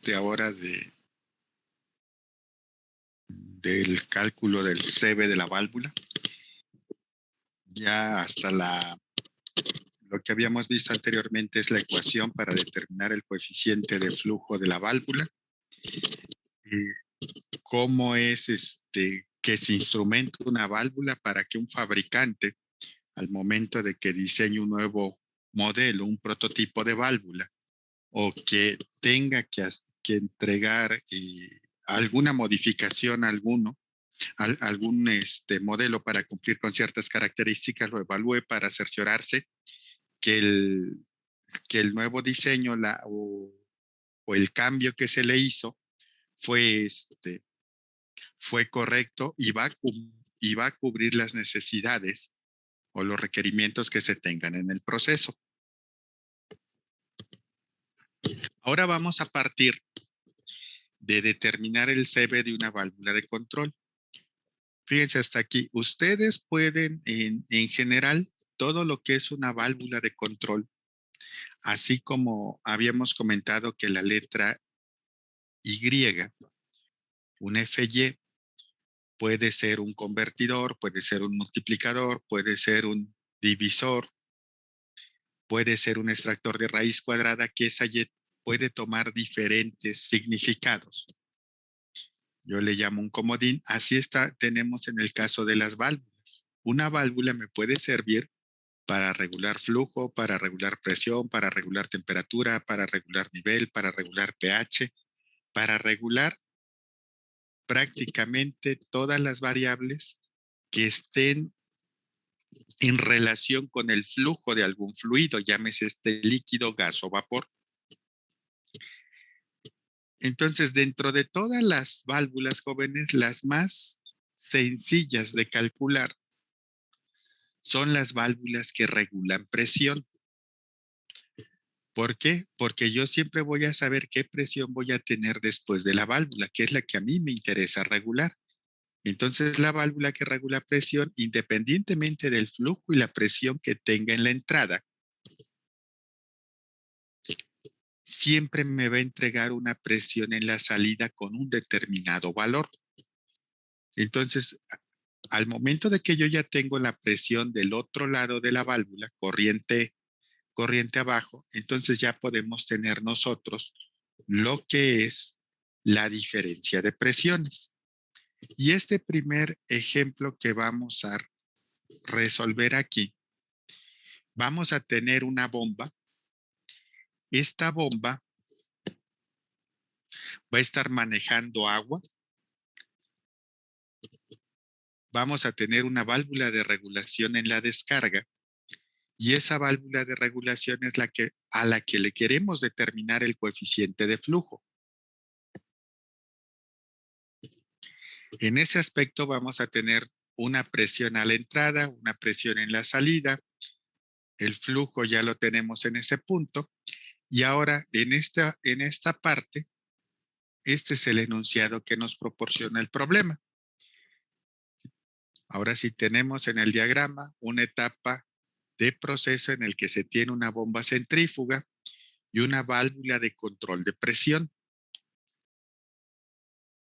parte ahora del cálculo del CB de la válvula. Ya hasta lo que habíamos visto anteriormente es la ecuación para determinar el coeficiente de flujo de la válvula. Cómo es que se instrumenta una válvula para que un fabricante, al momento de que diseñe un nuevo modelo, un prototipo de válvula, o que tenga que entregar alguna modificación a algún modelo para cumplir con ciertas características, lo evalúe para cerciorarse que el nuevo diseño o el cambio que se le hizo fue correcto y va a cubrir las necesidades o los requerimientos que se tengan en el proceso. Ahora vamos a partir de determinar el CB de una válvula de control. Fíjense hasta aquí. Ustedes pueden, en general, todo lo que es una válvula de control, así como habíamos comentado que la letra Y, un FY, puede ser un convertidor, puede ser un multiplicador, puede ser un divisor, puede ser un extractor de raíz cuadrada, que esa Y puede tomar diferentes significados. Yo le llamo un comodín. Así tenemos en el caso de las válvulas. Una válvula me puede servir para regular flujo, para regular presión, para regular temperatura, para regular nivel, para regular pH, para regular prácticamente todas las variables que estén en relación con el flujo de algún fluido, llámese líquido, gas o vapor. Entonces, dentro de todas las válvulas, jóvenes, las más sencillas de calcular son las válvulas que regulan presión. ¿Por qué? Porque yo siempre voy a saber qué presión voy a tener después de la válvula, que es la que a mí me interesa regular. Entonces, la válvula que regula presión, independientemente del flujo y la presión que tenga en la entrada, siempre me va a entregar una presión en la salida con un determinado valor. Entonces, al momento de que yo ya tengo la presión del otro lado de la válvula, corriente abajo, entonces ya podemos tener nosotros lo que es la diferencia de presiones. Y este primer ejemplo que vamos a resolver aquí, vamos a tener una bomba. Esta bomba va a estar manejando agua. Vamos a tener una válvula de regulación en la descarga. Y esa válvula de regulación es a la que le queremos determinar el coeficiente de flujo. En ese aspecto vamos a tener una presión a la entrada, una presión en la salida. El flujo ya lo tenemos en ese punto. Y ahora en esta parte, este es el enunciado que nos proporciona el problema. Ahora sí tenemos en el diagrama una etapa de proceso en el que se tiene una bomba centrífuga y una válvula de control de presión,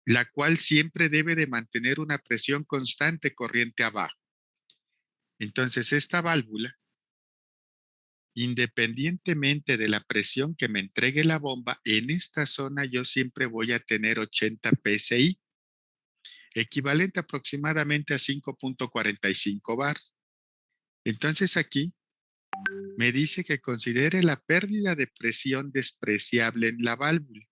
la cual siempre debe de mantener una presión constante corriente abajo. Entonces, esta válvula, independientemente de la presión que me entregue la bomba, en esta zona yo siempre voy a tener 80 PSI, equivalente aproximadamente a 5.45 bars. Entonces aquí me dice que considere la pérdida de presión despreciable en la válvula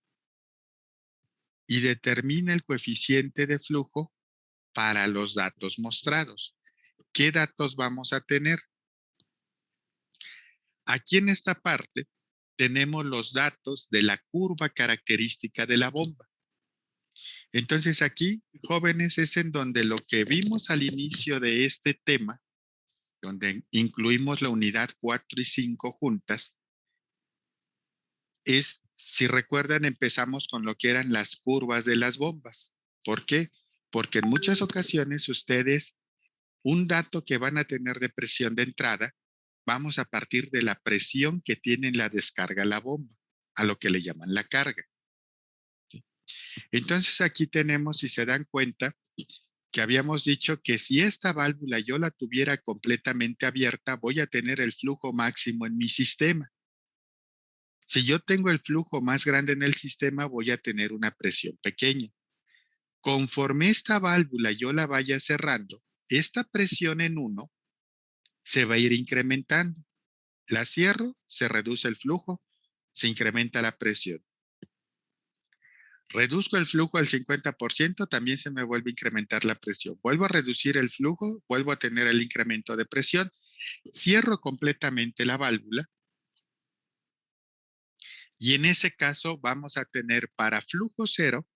y determina el coeficiente de flujo para los datos mostrados. ¿Qué datos vamos a tener? Aquí en esta parte tenemos los datos de la curva característica de la bomba. Entonces aquí, jóvenes, es en donde lo que vimos al inicio de este tema, donde incluimos la unidad 4 y 5 juntas, es, si recuerdan, empezamos con lo que eran las curvas de las bombas. ¿Por qué? Porque en muchas ocasiones ustedes, un dato que van a tener de presión de entrada, vamos a partir de la presión que tiene en la descarga la bomba, a lo que le llaman la carga. Entonces aquí tenemos, si se dan cuenta, que habíamos dicho que si esta válvula yo la tuviera completamente abierta, voy a tener el flujo máximo en mi sistema. Si yo tengo el flujo más grande en el sistema, voy a tener una presión pequeña. Conforme esta válvula yo la vaya cerrando, esta presión en 1 se va a ir incrementando. La cierro, se reduce el flujo, se incrementa la presión. Reduzco el flujo al 50%, también se me vuelve a incrementar la presión. Vuelvo a reducir el flujo, vuelvo a tener el incremento de presión. Cierro completamente la válvula y en ese caso vamos a tener para flujo cero,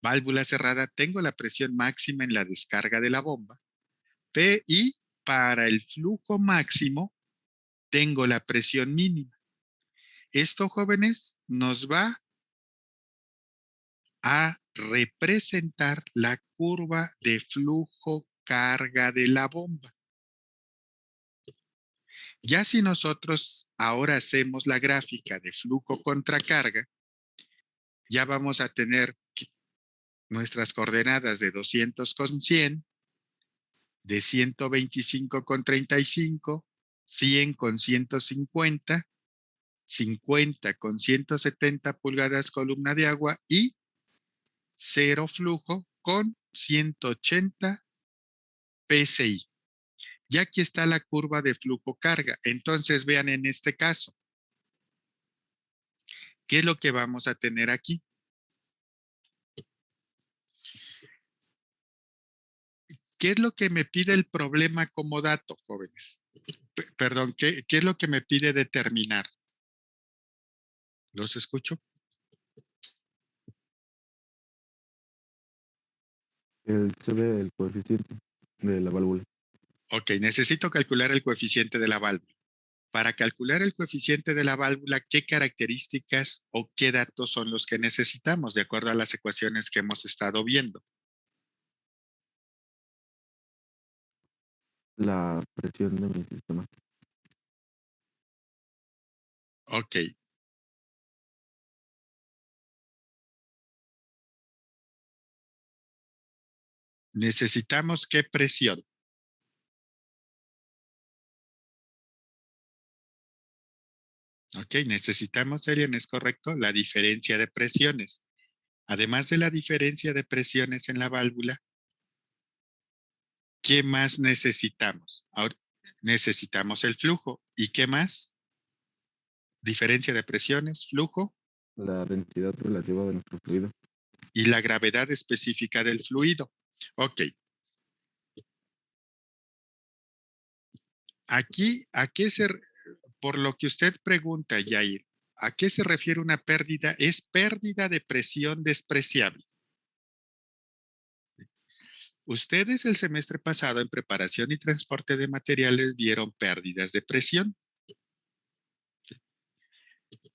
válvula cerrada, tengo la presión máxima en la descarga de la bomba. Y para el flujo máximo, tengo la presión mínima. Esto, jóvenes, nos va a representar la curva de flujo carga de la bomba. Ya si nosotros ahora hacemos la gráfica de flujo contra carga, ya vamos a tener nuestras coordenadas de 200 con 100, de 125 con 35, 100 con 150, 50 con 170 pulgadas columna de agua y cero flujo con 180 PSI. Ya aquí está la curva de flujo carga. Entonces vean en este caso, ¿qué es lo que vamos a tener aquí? ¿Qué es lo que me pide el problema como dato, jóvenes? Perdón, ¿qué es lo que me pide determinar? ¿Los escucho? Se ve el coeficiente de la válvula. Ok, necesito calcular el coeficiente de la válvula. Para calcular el coeficiente de la válvula, ¿qué características o qué datos son los que necesitamos de acuerdo a las ecuaciones que hemos estado viendo? La presión de mi sistema. Ok. Necesitamos qué presión. Ok, necesitamos, Elian, ¿es correcto? La diferencia de presiones. Además de la diferencia de presiones en la válvula, ¿qué más necesitamos? Ahora, necesitamos el flujo. ¿Y qué más? Diferencia de presiones, flujo La densidad relativa de nuestro fluido. y la gravedad específica del fluido. Ok. Aquí, por lo que usted pregunta, Yair, ¿a qué se refiere una pérdida? Es pérdida de presión despreciable. Ustedes el semestre pasado en preparación y transporte de materiales vieron pérdidas de presión.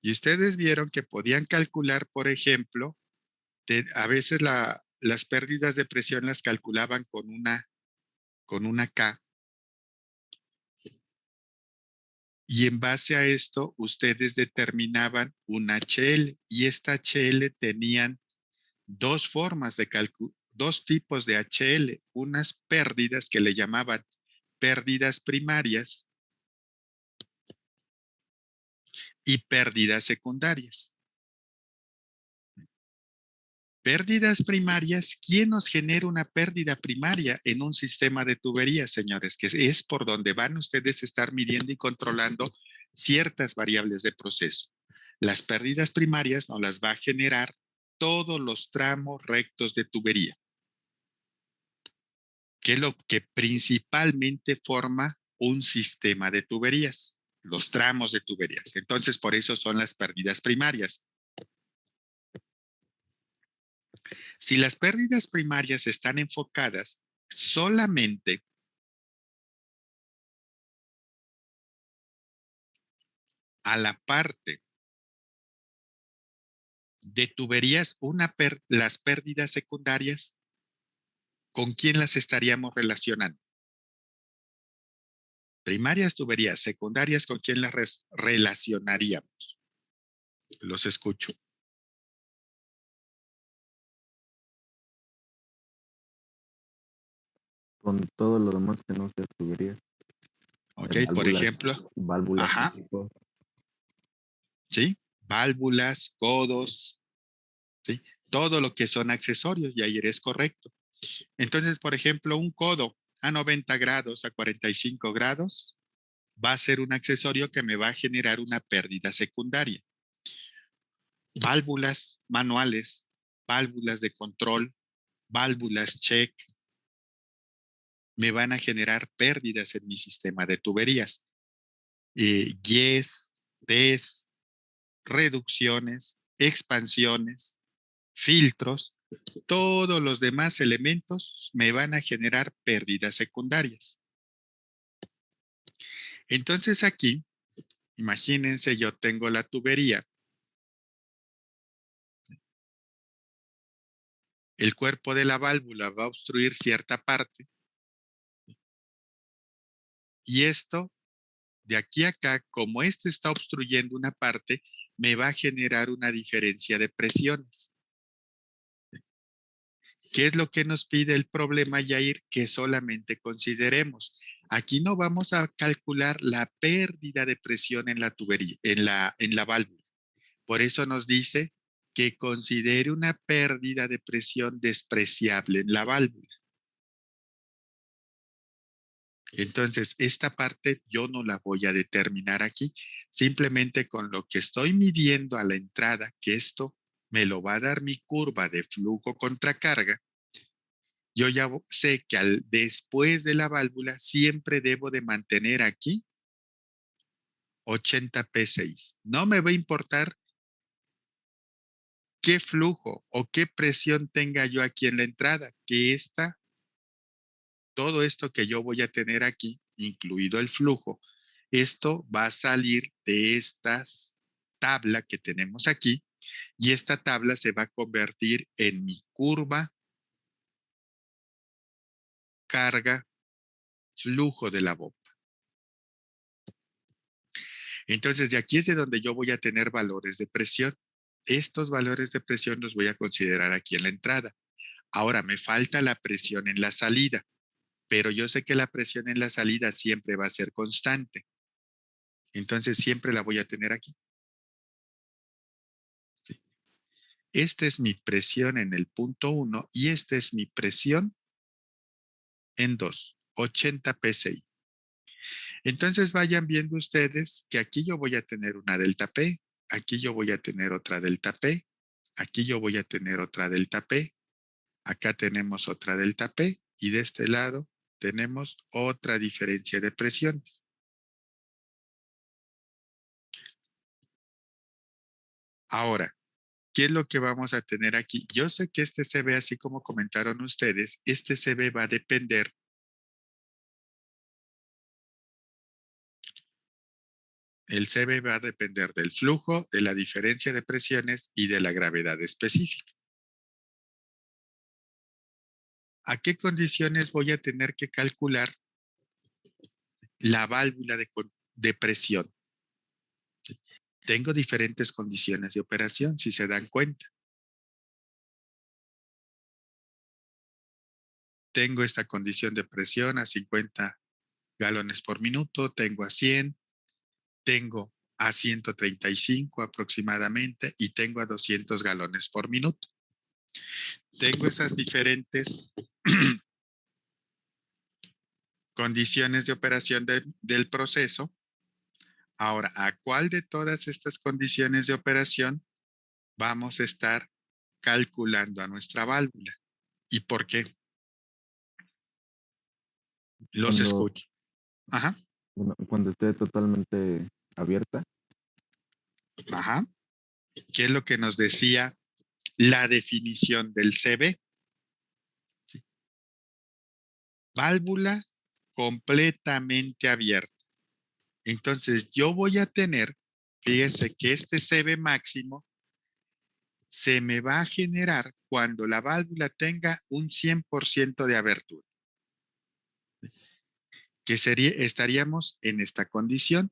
Y ustedes vieron que podían calcular, por ejemplo, a veces las pérdidas de presión las calculaban con una K. Y en base a esto, ustedes determinaban un HL. Y esta HL tenían dos formas de cálculo, dos tipos de HL. Unas pérdidas que le llamaban pérdidas primarias y pérdidas secundarias. Pérdidas primarias, ¿quién nos genera una pérdida primaria en un sistema de tuberías, señores? Que es por donde van ustedes a estar midiendo y controlando ciertas variables de proceso. Las pérdidas primarias nos las va a generar todos los tramos rectos de tubería, que es lo que principalmente forma un sistema de tuberías, los tramos de tuberías. Entonces, por eso son las pérdidas primarias. Si las pérdidas primarias están enfocadas solamente a la parte de tuberías, las pérdidas secundarias, ¿con quién las estaríamos relacionando? Primarias tuberías, secundarias, ¿con quién las relacionaríamos? Los escucho. con todo lo demás que no sea tuberías. ¿ok? Por Válvulas, ejemplo, válvulas, ajá, equipos. ¿sí? Válvulas, codos, ¿sí? Todo lo que son accesorios, y ahí eres correcto. Entonces, por ejemplo, un codo a 90 grados, a 45 grados, va a ser un accesorio que me va a generar una pérdida secundaria. Válvulas manuales, válvulas de control, válvulas check, me van a generar pérdidas en mi sistema de tuberías. Yes, des, reducciones, expansiones, filtros, todos los demás elementos me van a generar pérdidas secundarias. Entonces aquí, imagínense, yo tengo la tubería. El cuerpo de la válvula va a obstruir cierta parte. Y esto, de aquí a acá, como este está obstruyendo una parte, me va a generar una diferencia de presiones. ¿Qué es lo que nos pide el problema, Yair? Que solamente consideremos. Aquí no vamos a calcular la pérdida de presión en la tubería, en la válvula. Por eso nos dice que considere una pérdida de presión despreciable en la válvula. Entonces, esta parte yo no la voy a determinar aquí. Simplemente con lo que estoy midiendo a la entrada, que esto me lo va a dar mi curva de flujo contra carga, yo ya sé que después de la válvula siempre debo de mantener aquí 80 P6. No me va a importar qué flujo o qué presión tenga yo aquí en la entrada, que todo esto que yo voy a tener aquí, incluido el flujo, esto va a salir de esta tabla que tenemos aquí y esta tabla se va a convertir en mi curva, carga, flujo de la bomba. Entonces, de aquí es de donde yo voy a tener valores de presión. Estos valores de presión los voy a considerar aquí en la entrada. Ahora, me falta la presión en la salida, pero yo sé que la presión en la salida siempre va a ser constante. Entonces, siempre la voy a tener aquí. ¿Sí? Esta es mi presión en el punto 1 y esta es mi presión en 2, 80 PSI. Entonces vayan viendo ustedes que aquí yo voy a tener una delta P, aquí yo voy a tener otra delta P, aquí yo voy a tener otra delta P, acá tenemos otra delta P y de este lado tenemos otra diferencia de presiones. Ahora, ¿qué es lo que vamos a tener aquí? Yo sé que este CB, así como comentaron ustedes, este CB va a depender el CB va a depender del flujo, de la diferencia de presiones y de la gravedad específica. ¿A qué condiciones voy a tener que calcular la válvula de presión? Tengo diferentes condiciones de operación, si se dan cuenta. Tengo esta condición de presión a 50 galones por minuto, tengo a 100, tengo a 135 aproximadamente y tengo a 200 galones por minuto. Tengo esas diferentes condiciones de operación del proceso. Ahora, ¿a cuál de todas estas condiciones de operación vamos a estar calculando a nuestra válvula? ¿Y por qué? Los Cuando, escucho. Ajá, cuando esté totalmente abierta, ajá. ¿Qué es lo que nos decía la definición del CB? ¿Sí? Válvula completamente abierta. Entonces, yo voy a tener, fíjense que este CB máximo se me va a generar cuando la válvula tenga un 100% de abertura, que estaríamos en esta condición.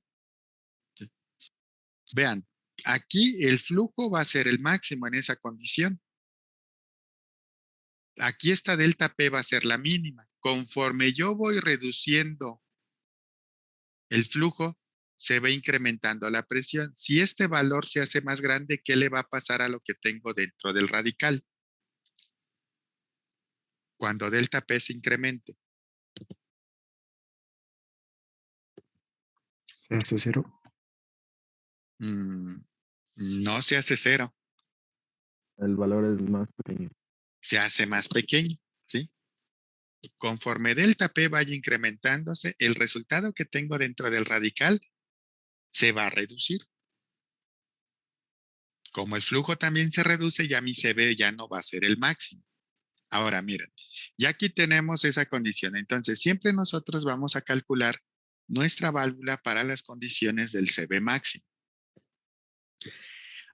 Vean, aquí el flujo va a ser el máximo en esa condición. Aquí esta delta P va a ser la mínima. conforme yo voy reduciendo el flujo, se va incrementando la presión. Si este valor se hace más grande, ¿qué le va a pasar a lo que tengo dentro del radical? Cuando delta P se incremente. ¿Se hace cero? No se hace cero, El valor es más pequeño. se hace más pequeño, ¿sí? Conforme delta P vaya incrementándose, el resultado que tengo dentro del radical se va a reducir. Como el flujo también se reduce, ya mi CB ya no va a ser el máximo. Ahora, miren, ya aquí tenemos esa condición. Entonces, siempre nosotros vamos a calcular nuestra válvula para las condiciones del CB máximo.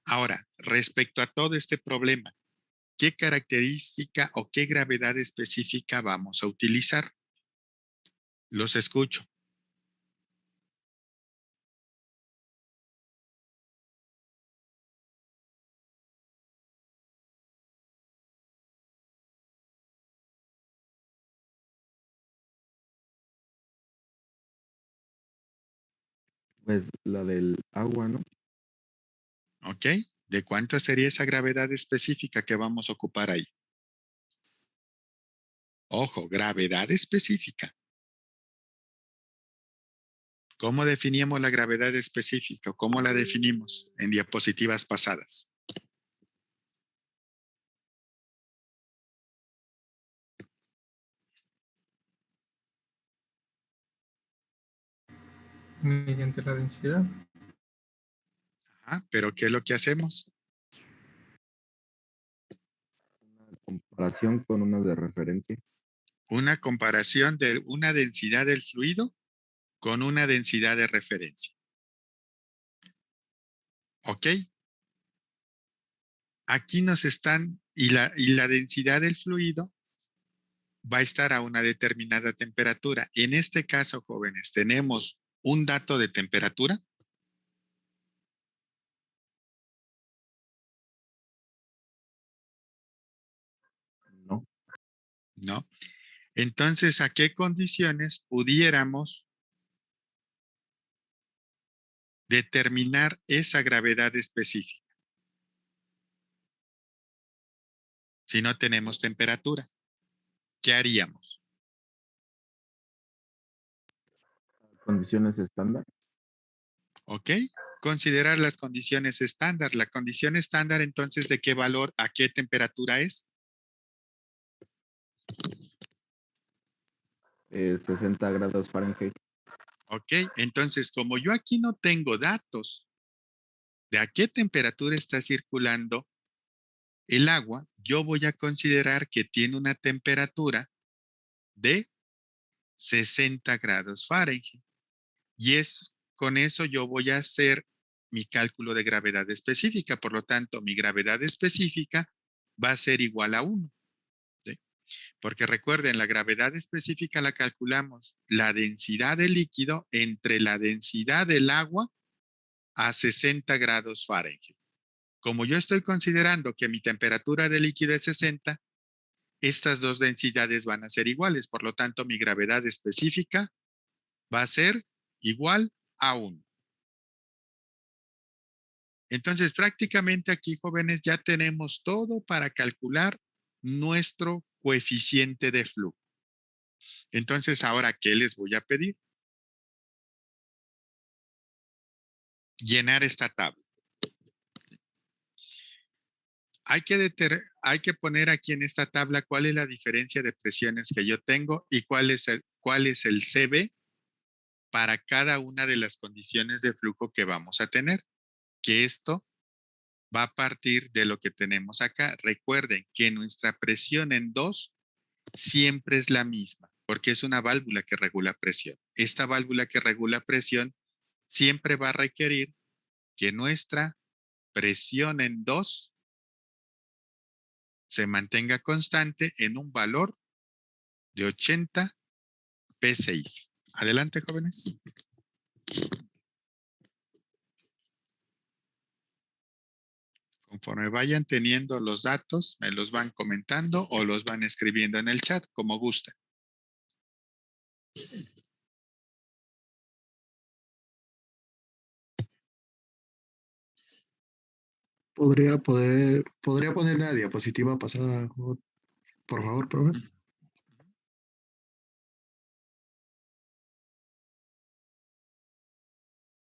Ahora, respecto a todo este problema, ¿qué característica o qué gravedad específica vamos a utilizar? Los escucho. Pues la del agua, ¿no? ¿Ok? ¿De cuánto sería esa gravedad específica que vamos a ocupar ahí? Ojo, gravedad específica. ¿Cómo definíamos la gravedad específica? ¿Cómo la definimos en diapositivas pasadas? Mediante la densidad. Ajá, pero ¿qué es lo que hacemos? Una comparación con una de referencia. Una comparación de una densidad del fluido con una densidad de referencia. ¿Ok? Aquí nos están, y la densidad del fluido va a estar a una determinada temperatura. En este caso, jóvenes, tenemos un dato de temperatura. No. ¿No? Entonces, ¿a qué condiciones pudiéramos determinar esa gravedad específica? Si no tenemos temperatura, ¿qué haríamos? Condiciones estándar. ¿Ok? Considerar las condiciones estándar. La condición estándar, entonces, ¿de qué valor, a qué temperatura es? 60 grados Fahrenheit. ¿Ok? Entonces, como yo aquí no tengo datos de a qué temperatura está circulando el agua, yo voy a considerar que tiene una temperatura de 60 grados Fahrenheit. Y con eso yo voy a hacer mi cálculo de gravedad específica. Por lo tanto, mi gravedad específica va a ser igual a 1. ¿Sí? Porque recuerden, la gravedad específica la calculamos la densidad del líquido entre la densidad del agua a 60 grados Fahrenheit. Como yo estoy considerando que mi temperatura de líquido es 60, estas dos densidades van a ser iguales. Por lo tanto, mi gravedad específica va a ser igual a 1. Entonces, prácticamente aquí, jóvenes, ya tenemos todo para calcular nuestro coeficiente de flujo. Entonces, ahora, ¿qué les voy a pedir? Llenar esta tabla. Hay que poner aquí en esta tabla cuál es la diferencia de presiones que yo tengo y cuál es el CB para cada una de las condiciones de flujo que vamos a tener. Que esto va a partir de lo que tenemos acá. Recuerden que nuestra presión en 2 siempre es la misma, porque es una válvula que regula presión. Esta válvula que regula presión siempre va a requerir que nuestra presión en 2 se mantenga constante en un valor de 80 P6. Adelante, jóvenes. Conforme vayan teniendo los datos, me los van comentando o los van escribiendo en el chat, como gusten. ¿Podría poner la diapositiva pasada, por favor, profe?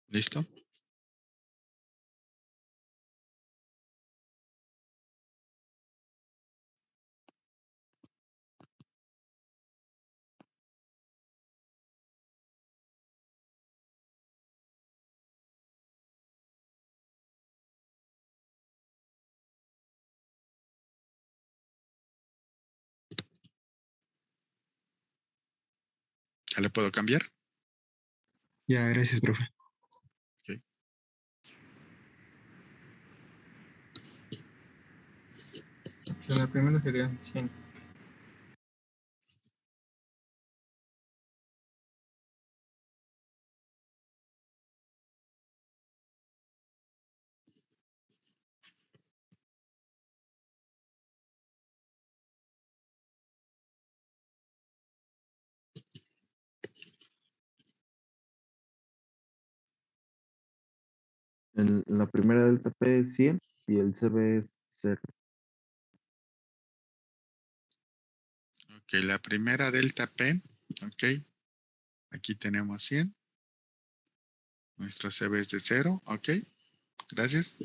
¿Listo? ¿Ya le puedo cambiar? Ya, gracias, profe. Ok. Sí, la primera sería 100. La primera delta P es 100 y el CB es 0. Ok, la primera delta P. Ok. Aquí tenemos 100. Nuestro CB es de 0. Ok. Gracias.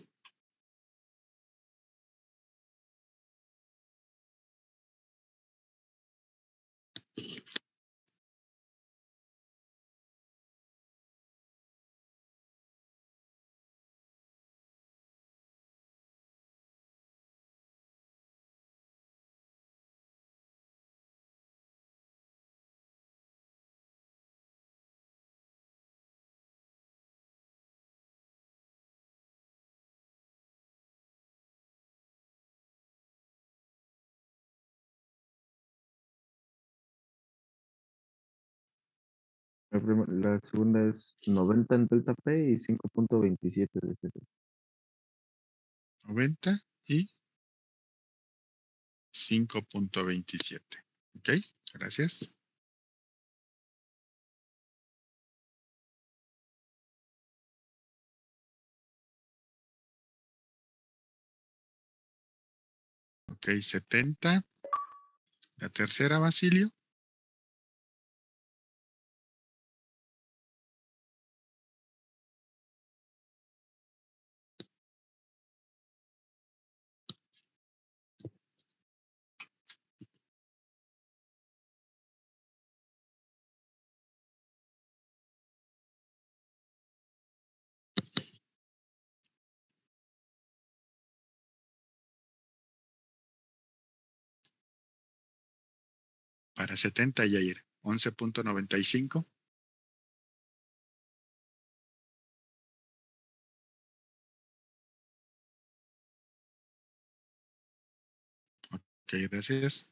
La segunda es 90 en delta P y 5.27 de CB. 90 y 5.27. Ok. Gracias. Ok, 70. La tercera, Basilio. Para 70, Yair. 11.95. Ok, gracias.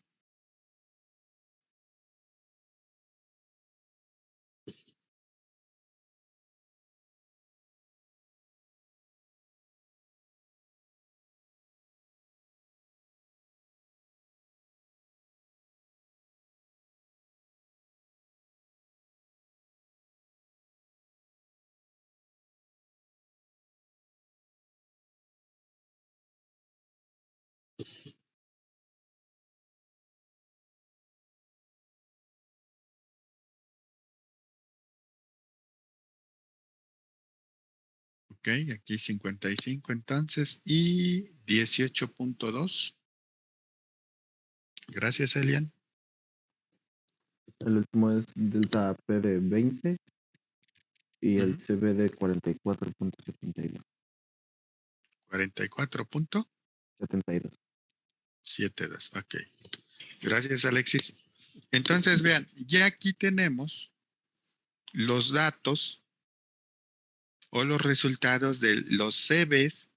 Ok, aquí 55 entonces y 18.2. Gracias, Elian. El último es delta P de 20 y el Ujú. CB de 44.72. 44.72. 72. Ok. Gracias, Alexis. Entonces, vean, ya aquí tenemos los datos o los resultados de los CVs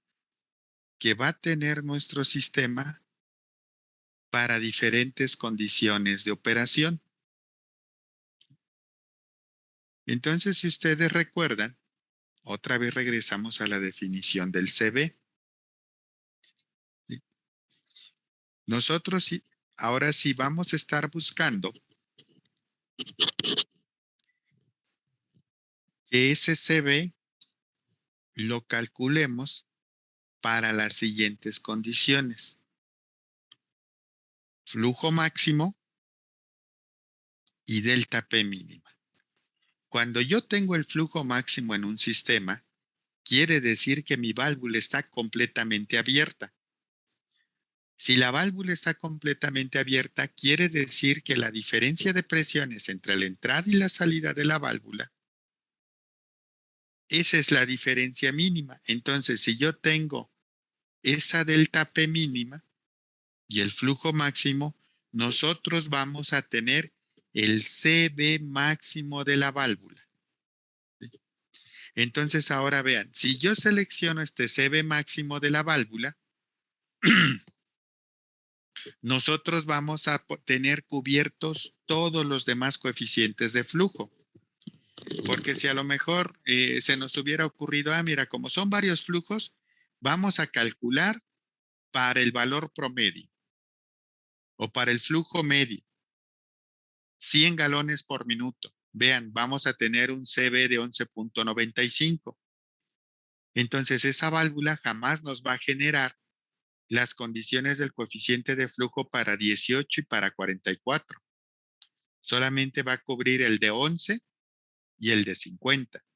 que va a tener nuestro sistema para diferentes condiciones de operación. Entonces, si ustedes recuerdan, otra vez regresamos a la definición del CV. ¿Sí? Nosotros ahora sí vamos a estar buscando que ese CB lo calculemos para las siguientes condiciones. Flujo máximo y delta P mínima. Cuando yo tengo el flujo máximo en un sistema, quiere decir que mi válvula está completamente abierta. Si la válvula está completamente abierta, quiere decir que la diferencia de presiones entre la entrada y la salida de la válvula, esa es la diferencia mínima. Entonces, si yo tengo esa delta P mínima y el flujo máximo, nosotros vamos a tener el CB máximo de la válvula. Entonces, ahora vean, si yo selecciono este CB máximo de la válvula, nosotros vamos a tener cubiertos todos los demás coeficientes de flujo. Porque si a lo mejor se nos hubiera ocurrido, mira, como son varios flujos, vamos a calcular para el valor promedio o para el flujo medio, 100 galones por minuto. Vean, vamos a tener un CB de 11.95. Entonces, esa válvula jamás nos va a generar las condiciones del coeficiente de flujo para 18 y para 44. Solamente va a cubrir el de 11 y el de 50.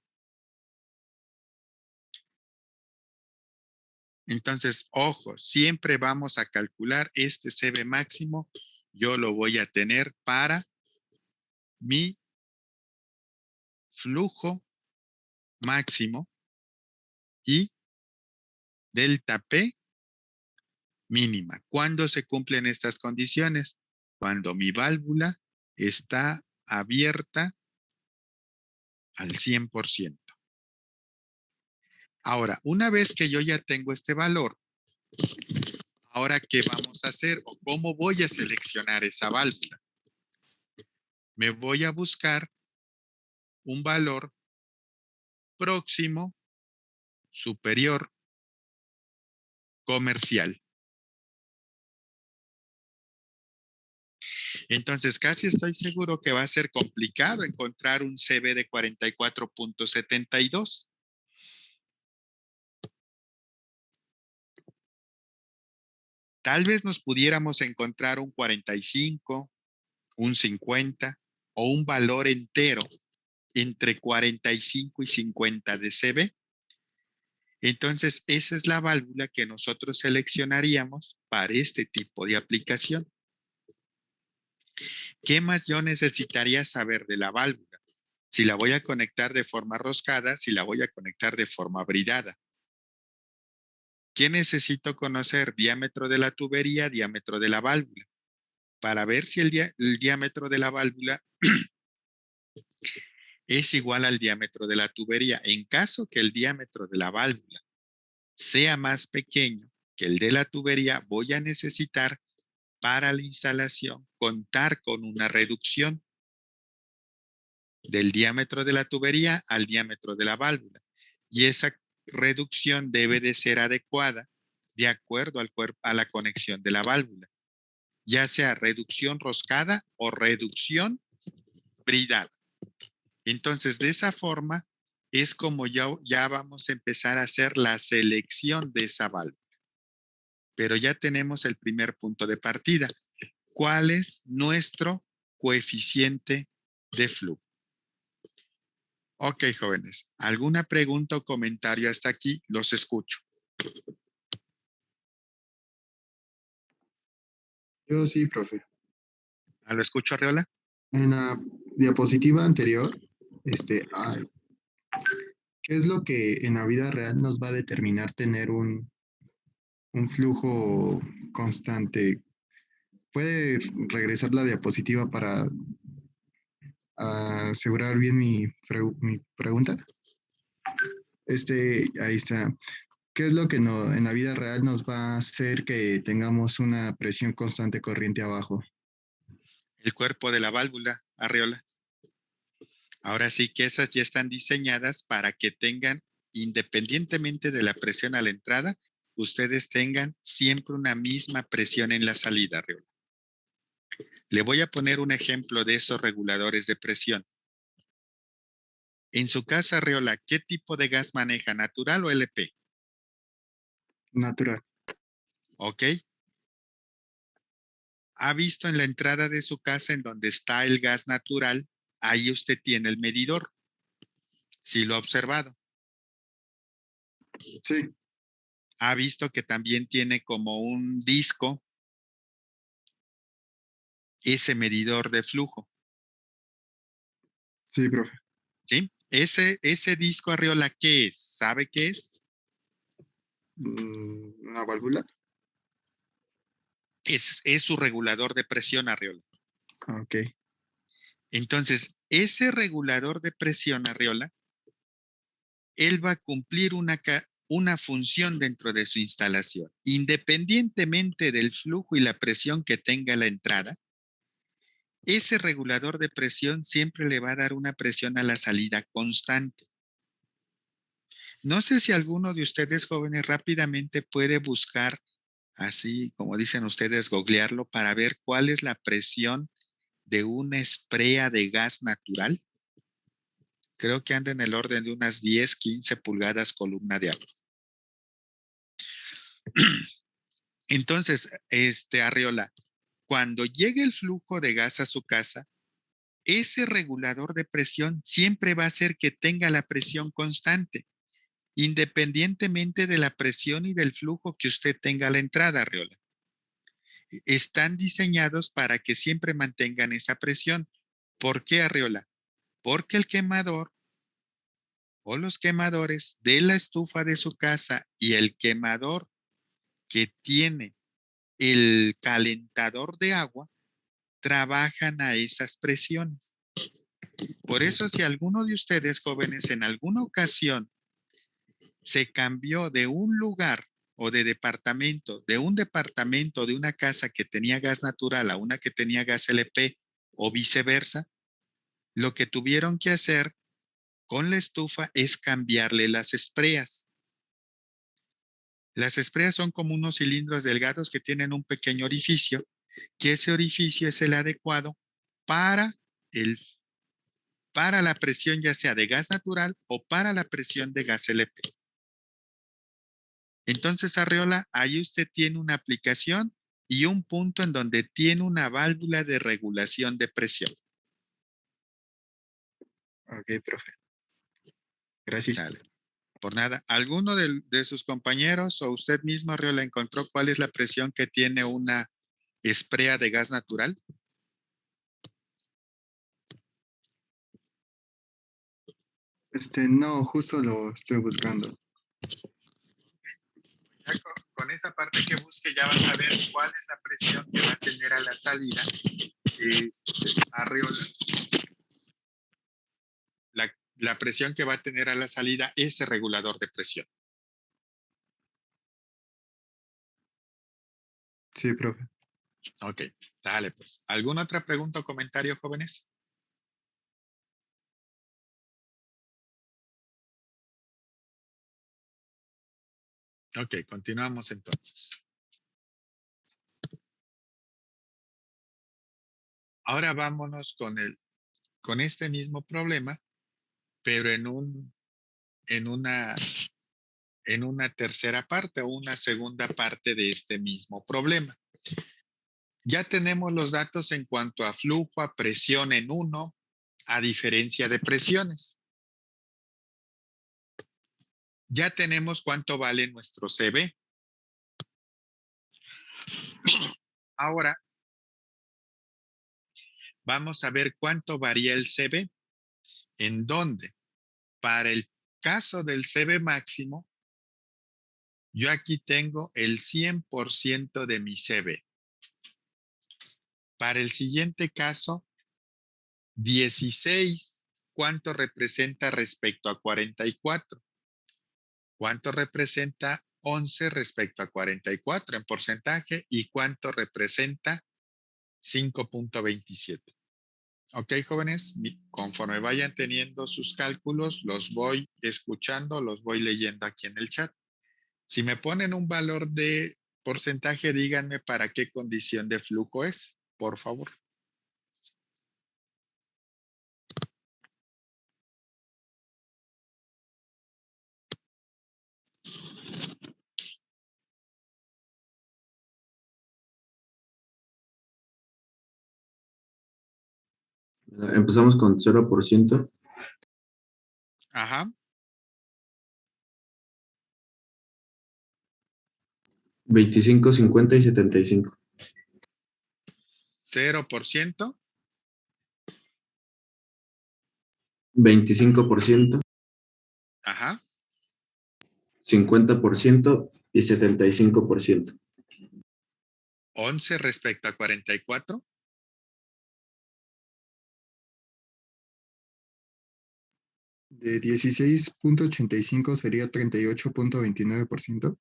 Entonces, ojo, siempre vamos a calcular este CB máximo. Yo lo voy a tener para mi flujo máximo y delta P mínima. ¿Cuándo se cumplen estas condiciones? Cuando mi válvula está abierta al 100%. Ahora, una vez que yo ya tengo este valor, ahora, ¿qué vamos a hacer o cómo voy a seleccionar esa válvula? Me voy a buscar un valor próximo, superior, comercial. Entonces, casi estoy seguro que va a ser complicado encontrar un CB de 44.72. Tal vez nos pudiéramos encontrar un 45, un 50 o un valor entero entre 45 y 50 de CB. Entonces, esa es la válvula que nosotros seleccionaríamos para este tipo de aplicación. ¿Qué más yo necesitaría saber de la válvula? Si la voy a conectar de forma roscada, si la voy a conectar de forma bridada. ¿Qué necesito conocer? Diámetro de la tubería, diámetro de la válvula. Para ver si el diámetro de la válvula es igual al diámetro de la tubería. En caso que el diámetro de la válvula sea más pequeño que el de la tubería, voy a necesitar para la instalación contar con una reducción del diámetro de la tubería al diámetro de la válvula. Y esa reducción debe de ser adecuada de acuerdo a la conexión de la válvula, ya sea reducción roscada o reducción bridada. Entonces, de esa forma es como ya vamos a empezar a hacer la selección de esa válvula. Pero ya tenemos el primer punto de partida. ¿Cuál es nuestro coeficiente de flujo? Ok, jóvenes. ¿Alguna pregunta o comentario hasta aquí? Los escucho. Yo sí, profe. ¿Lo escucho, Arreola? En la diapositiva anterior, ¿qué es lo que en la vida real nos va a determinar tener un flujo constante? ¿Puede regresar la diapositiva para asegurar bien mi pregunta? Ahí está. ¿Qué es lo que en la vida real nos va a hacer que tengamos una presión constante corriente abajo? El cuerpo de la válvula, Arreola. Ahora sí que esas ya están diseñadas para que tengan, independientemente de la presión a la entrada, ustedes tengan siempre una misma presión en la salida, Arreola. Le voy a poner un ejemplo de esos reguladores de presión. En su casa, Arriola, ¿qué tipo de gas maneja? ¿Natural o LP? Natural. ¿Ok? ¿Ha visto en la entrada de su casa en donde está el gas natural? Ahí usted tiene el medidor. Sí lo ha observado. Sí, Ha visto que también tiene como un disco ese medidor de flujo. sí, profe. ¿Sí? Ese disco, Arriola, ¿qué es? ¿Sabe qué es? Una válvula. Es su regulador de presión, Arriola. Ok. Entonces, ese regulador de presión, Arriola, él va a cumplir una función dentro de su instalación. Independientemente del flujo y la presión que tenga la entrada, ese regulador de presión siempre le va a dar una presión a la salida constante. No sé si alguno de ustedes jóvenes rápidamente puede buscar, así como dicen ustedes, googlearlo para ver cuál es la presión de una esprea de gas natural. Creo que anda en el orden de unas 10, 15 pulgadas columna de agua. Entonces, Arriola, cuando llegue el flujo de gas a su casa, ese regulador de presión siempre va a hacer que tenga la presión constante, independientemente de la presión y del flujo que usted tenga a la entrada, Arriola. Están diseñados para que siempre mantengan esa presión. ¿Por qué, Arriola? Porque el quemador o los quemadores de la estufa de su casa y el quemador que tiene el calentador de agua trabajan a esas presiones. Por eso, si alguno de ustedes jóvenes en alguna ocasión se cambió de un lugar o de un departamento de una casa que tenía gas natural a una que tenía gas LP o viceversa, lo que tuvieron que hacer con la estufa es cambiarle las espreas. Las espreas son como unos cilindros delgados que tienen un pequeño orificio, que ese orificio es el adecuado para para la presión ya sea de gas natural o para la presión de gas LP. Entonces, Arriola, ahí usted tiene una aplicación y un punto en donde tiene una válvula de regulación de presión. Ok, profe. Gracias. Dale. Por nada. ¿Alguno de sus compañeros o usted mismo, Arriola, encontró cuál es la presión que tiene una esprea de gas natural? No, justo lo estoy buscando. Ya con esa parte que busque ya vas a ver cuál es la presión que va a tener a la salida Arriola. La presión que va a tener a la salida ese regulador de presión. Sí, profe. Ok, dale pues. ¿Alguna otra pregunta o comentario, jóvenes? Ok, continuamos entonces. Ahora vámonos con este mismo problema, pero en una tercera parte o una segunda parte de este mismo problema. Ya tenemos los datos en cuanto a flujo, a presión en uno, a diferencia de presiones. Ya tenemos cuánto vale nuestro CB. Ahora vamos a ver cuánto varía el CB. ¿En dónde? Para el caso del CB máximo, yo aquí tengo el 100% de mi CB. Para el siguiente caso, 16, ¿cuánto representa respecto a 44? ¿Cuánto representa 11 respecto a 44 en porcentaje? ¿Y cuánto representa 5.27? Ok, jóvenes, conforme vayan teniendo sus cálculos, los voy escuchando, los voy leyendo aquí en el chat. Si me ponen un valor de porcentaje, díganme para qué condición de flujo es, por favor. Empezamos con 0%, Ajá. 25, 50 y 75. 0%, 25%, ajá. 50% y 75%. 11 respecto a 44. De 16.85 sería 38.29%.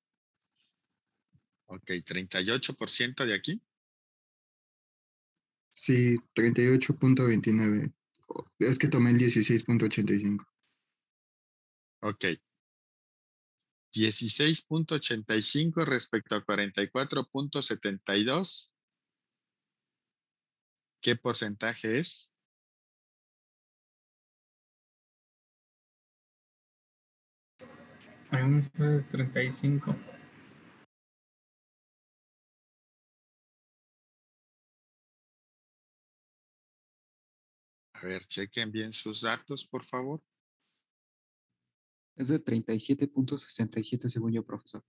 Ok, 38% de aquí. Sí, 38.29. Es que tomé el 16.85. Ok. 16.85 respecto a 44.72. ¿Qué porcentaje es? A mí me sale 35. A ver, chequen bien sus datos, por favor. Es de 37.67 según yo, profesor.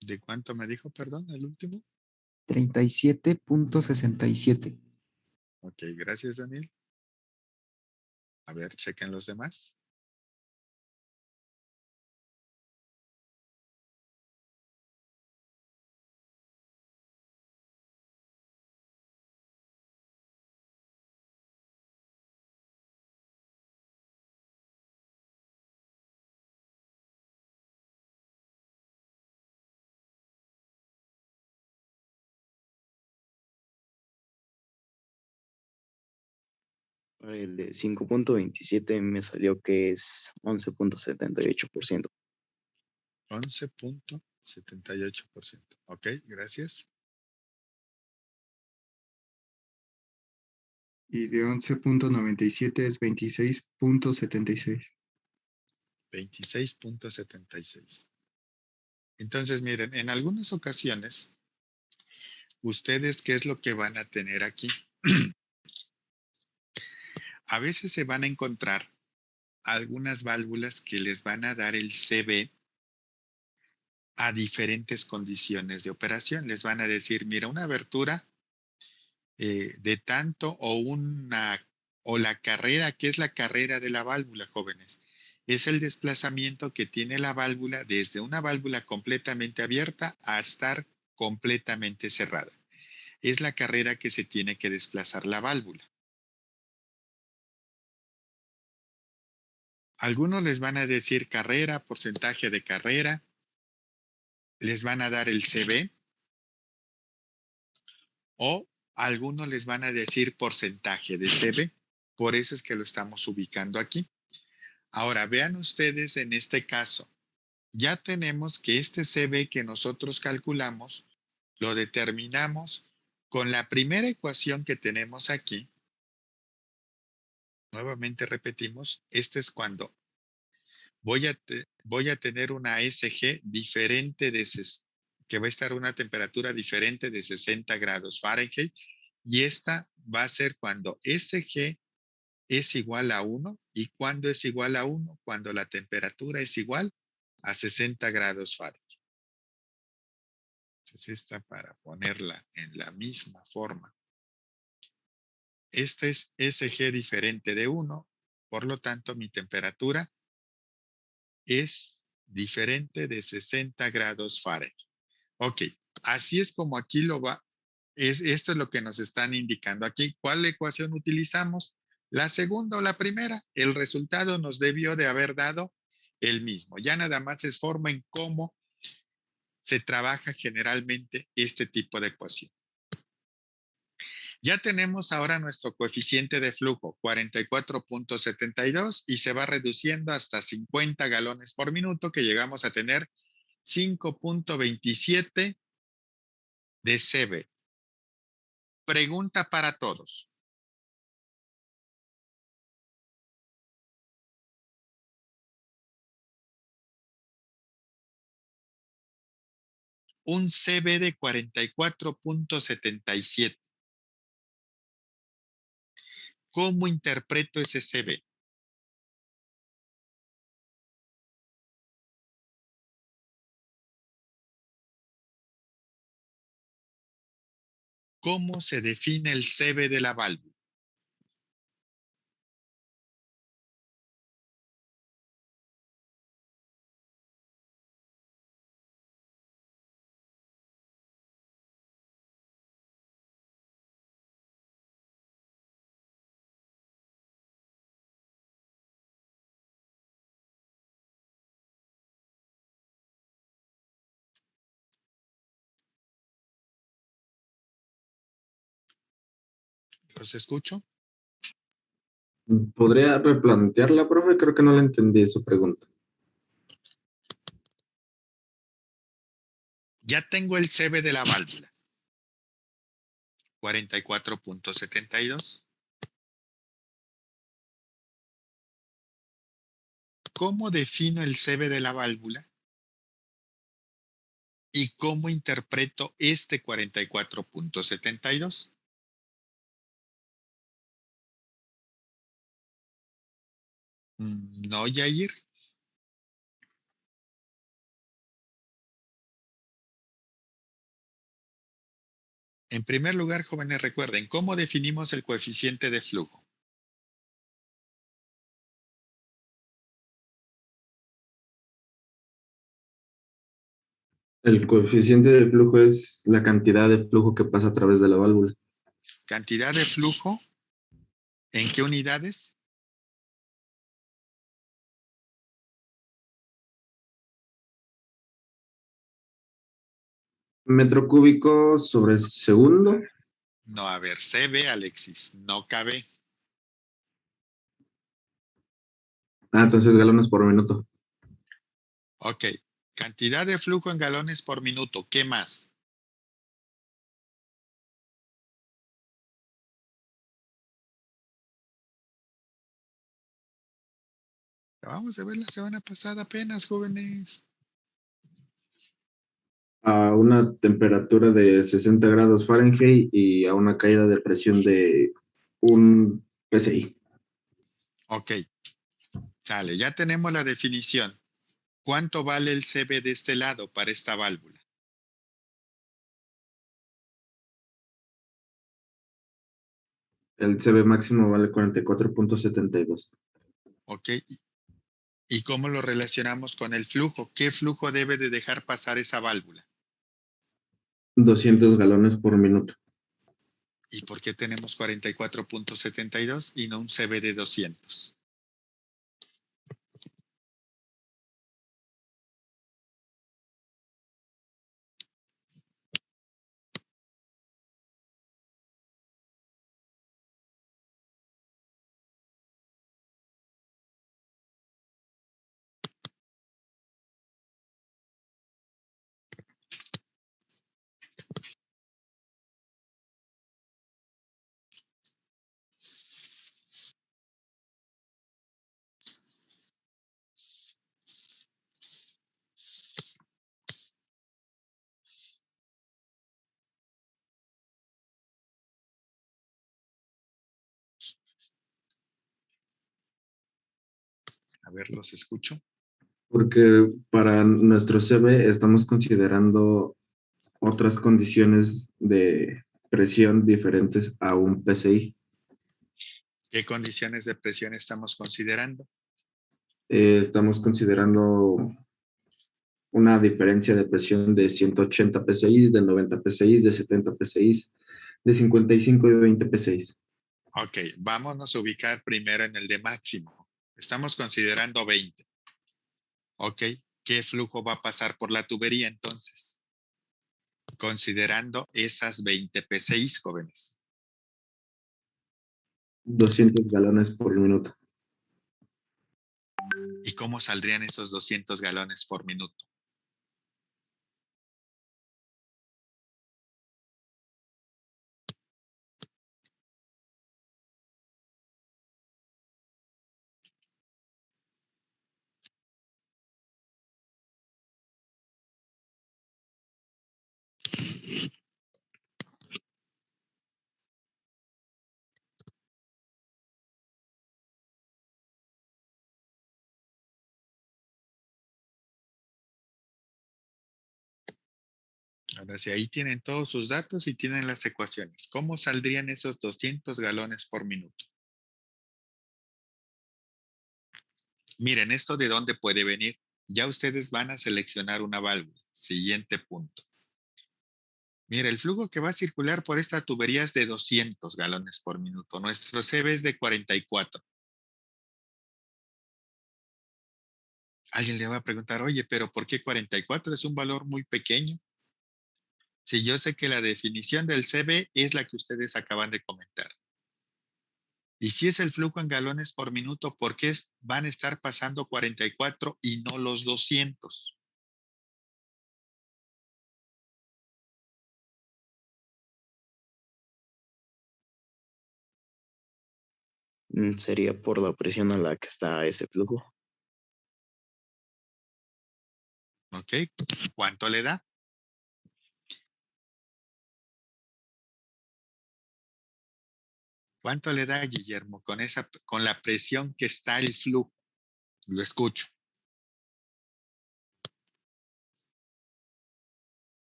¿De cuánto me dijo, perdón, el último? 37.67. Ok, gracias, Daniel. A ver, chequen los demás. El de 5.27 me salió que es 11.78%. 11.78%. Ok, gracias. Y de 11.97 es 26.76. 26.76. Entonces, miren, en algunas ocasiones, ustedes, ¿qué es lo que van a tener aquí? A veces se van a encontrar algunas válvulas que les van a dar el CB a diferentes condiciones de operación. Les van a decir, mira, una abertura de tanto o la carrera. ¿Qué es la carrera de la válvula, jóvenes? Es el desplazamiento que tiene la válvula desde una válvula completamente abierta a estar completamente cerrada. Es la carrera que se tiene que desplazar la válvula. Algunos les van a decir carrera, porcentaje de carrera, les van a dar el CB o algunos les van a decir porcentaje de CB. Por eso es que lo estamos ubicando aquí. Ahora, vean ustedes en este caso, ya tenemos que este CB que nosotros calculamos, lo determinamos con la primera ecuación que tenemos aquí. Nuevamente repetimos, este es cuando voy a tener una SG diferente que va a estar a una temperatura diferente de 60 grados Fahrenheit, y esta va a ser cuando SG es igual a 1. ¿Y cuándo es igual a 1? Cuando la temperatura es igual a 60 grados Fahrenheit. Entonces esta, para ponerla en la misma forma. Este es SG diferente de 1, por lo tanto mi temperatura es diferente de 60 grados Fahrenheit. Ok, así es como aquí esto es lo que nos están indicando aquí. ¿Cuál ecuación utilizamos? ¿La segunda o la primera? El resultado nos debió de haber dado el mismo. Ya nada más es forma en cómo se trabaja generalmente este tipo de ecuación. Ya tenemos ahora nuestro coeficiente de flujo, 44.72, y se va reduciendo hasta 50 galones por minuto, que llegamos a tener 5.27 de CB. Pregunta para todos. un CB de 44.77. ¿Cómo interpreto ese CB? ¿Cómo se define el CB de la válvula? ¿Los escucho? ¿Podría replantearla, profe? Creo que no le entendí su pregunta. Ya tengo el CB de la válvula. 44.72. ¿Cómo defino el CB de la válvula? ¿Y cómo interpreto este 44.72? No, Yair. En primer lugar, jóvenes, recuerden, ¿cómo definimos el coeficiente de flujo? El coeficiente de flujo es la cantidad de flujo que pasa a través de la válvula. ¿Cantidad de flujo? ¿En qué unidades? Metro cúbico sobre segundo. No, a ver, CB, Alexis, no cabe. Entonces galones por minuto. Ok, cantidad de flujo en galones por minuto. ¿Qué más? Vamos a ver la semana pasada apenas, jóvenes. A una temperatura de 60 grados Fahrenheit y a una caída de presión de un PSI. Ok, sale, ya tenemos la definición. ¿Cuánto vale el CB de este lado para esta válvula? El CB máximo vale 44.72. Ok, ¿y cómo lo relacionamos con el flujo? ¿Qué flujo debe de dejar pasar esa válvula? 200 galones por minuto. ¿Y por qué tenemos 44.72 y no un CB de 200? A ver, los escucho. Porque para nuestro CB estamos considerando otras condiciones de presión diferentes a un PSI. ¿Qué condiciones de presión estamos considerando? Estamos considerando una diferencia de presión de 180 PSI, de 90 PSI, de 70 PSI, de 55 y 20 PSI. Ok, vámonos a ubicar primero en el de máximo. Estamos considerando 20. Ok, ¿qué flujo va a pasar por la tubería entonces? Considerando esas 20 PSI, jóvenes. 200 galones por minuto. ¿Y cómo saldrían esos 200 galones por minuto? Ahora sí, ahí tienen todos sus datos y tienen las ecuaciones. ¿Cómo saldrían esos 200 galones por minuto? Miren, ¿esto de dónde puede venir? Ya ustedes van a seleccionar una válvula. Siguiente punto. Mira, el flujo que va a circular por esta tubería es de 200 galones por minuto. Nuestro CB es de 44. Alguien le va a preguntar, oye, pero ¿por qué 44? Es un valor muy pequeño. Si yo sé que la definición del CB es la que ustedes acaban de comentar. Y si es el flujo en galones por minuto, ¿por qué van a estar pasando 44 y no los 200? Sería por la presión a la que está ese flujo. ¿Ok? ¿Cuánto le da? ¿Cuánto le da, Guillermo, con la presión que está el flujo? Lo escucho.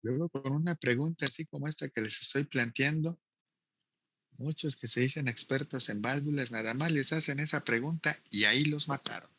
Luego con una pregunta así como esta que les estoy planteando, muchos que se dicen expertos en válvulas nada más les hacen esa pregunta y ahí los mataron.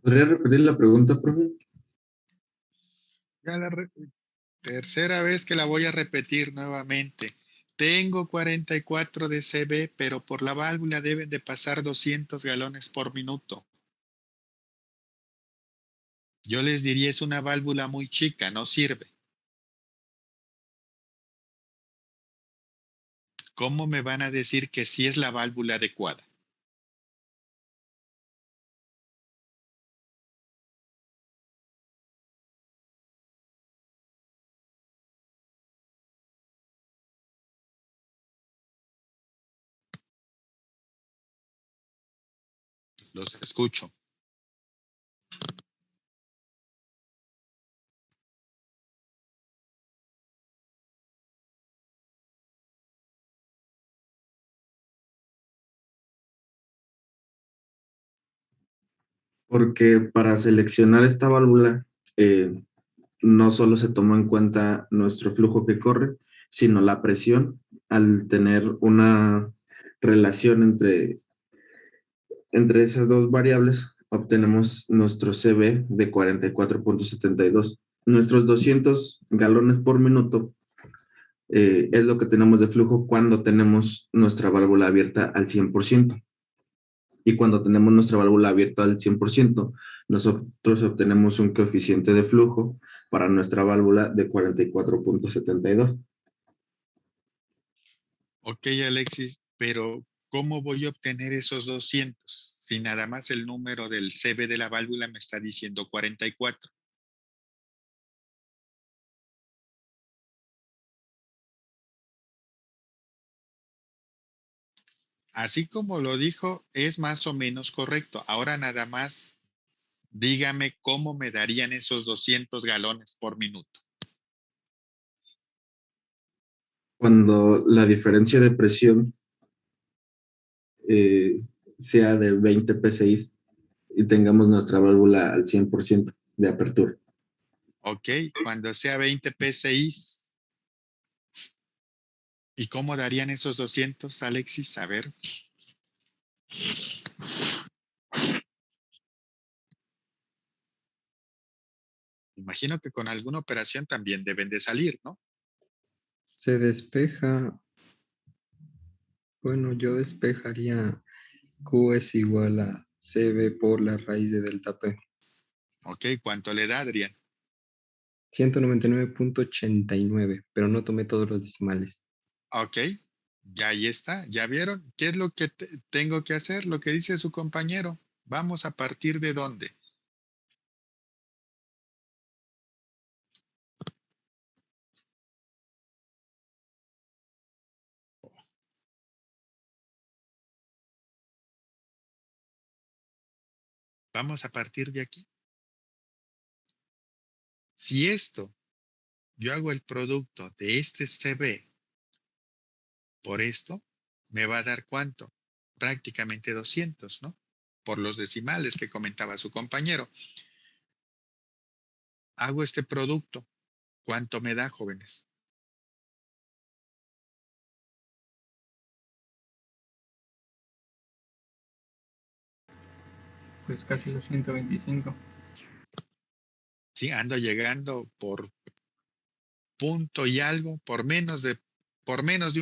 ¿Podría repetir la pregunta, profe? Ya tercera vez que la voy a repetir nuevamente. Tengo 44 de CB, pero por la válvula deben de pasar 200 galones por minuto. Yo les diría es una válvula muy chica, no sirve. ¿Cómo me van a decir que sí es la válvula adecuada? Los escucho. Porque para seleccionar esta válvula, no solo se tomó en cuenta nuestro flujo que corre, sino la presión. Al tener una relación entre esas dos variables, obtenemos nuestro CB de 44,72. Nuestros 200 galones por minuto es lo que tenemos de flujo cuando tenemos nuestra válvula abierta al 100%. Y cuando tenemos nuestra válvula abierta al 100%, nosotros obtenemos un coeficiente de flujo para nuestra válvula de 44,72. Ok, Alexis, pero ¿cómo voy a obtener esos 200 si nada más el número del CB de la válvula me está diciendo 44? Así como lo dijo, es más o menos correcto. Ahora nada más dígame cómo me darían esos 200 galones por minuto. Cuando la diferencia de presión eh, sea de 20 PSI y tengamos nuestra válvula al 100% de apertura. Ok, cuando sea 20 PSI. ¿Y cómo darían esos 200, Alexis? A ver. Imagino que con alguna operación también deben de salir, ¿no? Se despeja. Bueno, yo despejaría Q es igual a CB por la raíz de delta P. Ok, ¿cuánto le da, Adrián? 199.89, pero no tomé todos los decimales. Ok, ya ahí está. ¿Ya vieron? ¿Qué es lo que tengo que hacer? Lo que dice su compañero. Vamos a partir de dónde. Vamos a partir de aquí. Si esto, yo hago el producto de este CB por esto, me va a dar ¿cuánto? Prácticamente 200, ¿no? Por los decimales que comentaba su compañero. Hago este producto. ¿Cuánto me da, jóvenes? Pues casi los 125. Sí, ando llegando por punto y algo, por menos de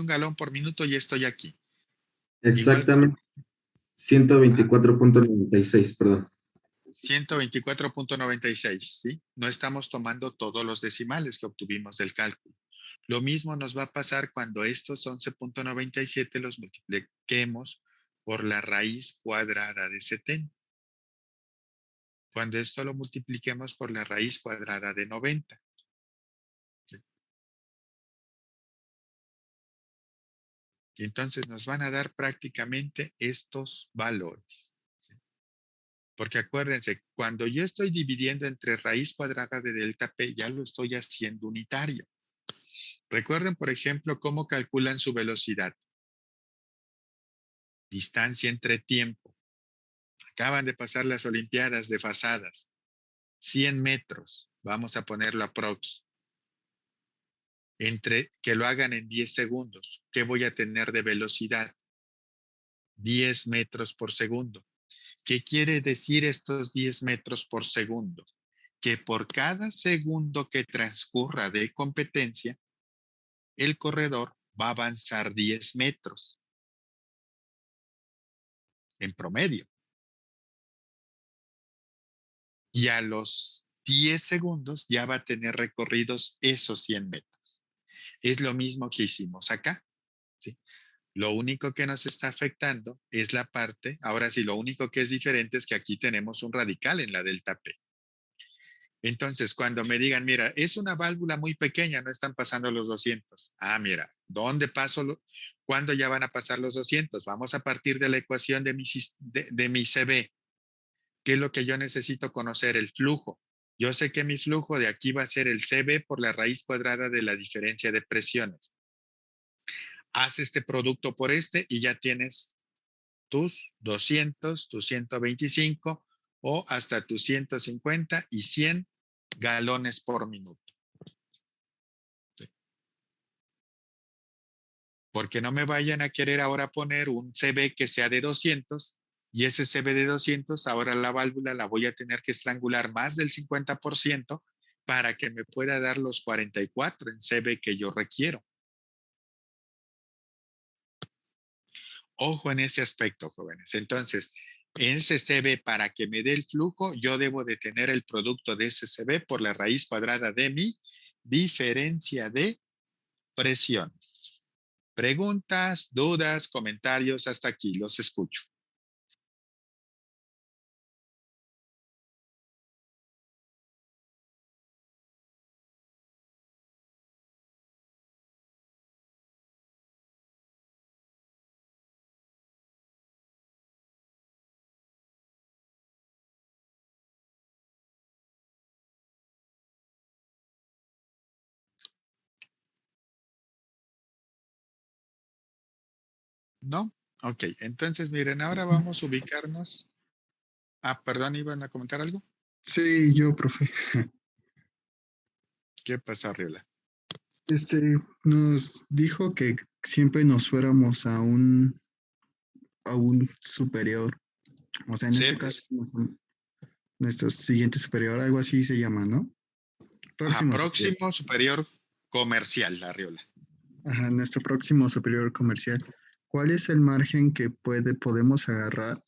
un galón por minuto y estoy aquí. Igual con Exactamente, 124.96, perdón. 124.96, ¿sí? No estamos tomando todos los decimales que obtuvimos del cálculo. Lo mismo nos va a pasar cuando estos 11.97 los multipliquemos por la raíz cuadrada de 70. Cuando esto lo multipliquemos por la raíz cuadrada de 90. Y entonces nos van a dar prácticamente estos valores. Porque acuérdense, cuando yo estoy dividiendo entre raíz cuadrada de delta P, ya lo estoy haciendo unitario. Recuerden, por ejemplo, cómo calculan su velocidad. Distancia entre tiempo. Acaban de pasar las Olimpiadas desfasadas. 100 metros. Vamos a ponerlo aprox. Entre que lo hagan en 10 segundos. ¿Qué voy a tener de velocidad? 10 metros por segundo. ¿Qué quiere decir estos 10 metros por segundo? Que por cada segundo que transcurra de competencia, el corredor va a avanzar 10 metros en promedio. Y a los 10 segundos ya va a tener recorridos esos 100 metros. Es lo mismo que hicimos acá, ¿sí? Lo único que nos está afectando es la parte, ahora sí, lo único que es diferente es que aquí tenemos un radical en la delta P. Entonces, cuando me digan, mira, es una válvula muy pequeña, no están pasando los 200. Ah, mira, ¿dónde paso? ¿Cuándo ya van a pasar los 200? Vamos a partir de la ecuación de mi CB. ¿Qué es lo que yo necesito conocer? El flujo. Yo sé que mi flujo de aquí va a ser el CB por la raíz cuadrada de la diferencia de presiones. Haz este producto por este y ya tienes tus 200, tus 125 o hasta tus 150 y 100 galones por minuto. Porque no me vayan a querer ahora poner un CB que sea de 200 y ese CB de 200, ahora la válvula la voy a tener que estrangular más del 50% para que me pueda dar los 44 en CB que yo requiero. Ojo en ese aspecto, jóvenes. Entonces, en ese CB, para que me dé el flujo, yo debo de tener el producto de ese CB por la raíz cuadrada de mi diferencia de presiones. Preguntas, dudas, comentarios, hasta aquí, los escucho. ¿No? Ok, entonces miren, ahora vamos a ubicarnos. Ah, perdón, ¿iban a comentar algo? Sí, yo, profe. ¿Qué pasa, Riola? Nos dijo que siempre nos fuéramos a un superior. O sea, en Sí, este caso, nuestro siguiente superior, algo así se llama, ¿no? ajá, Próximo superior. próximo superior comercial, la Riola. Ajá, nuestro próximo superior comercial. ¿Cuál es el margen que podemos agarrar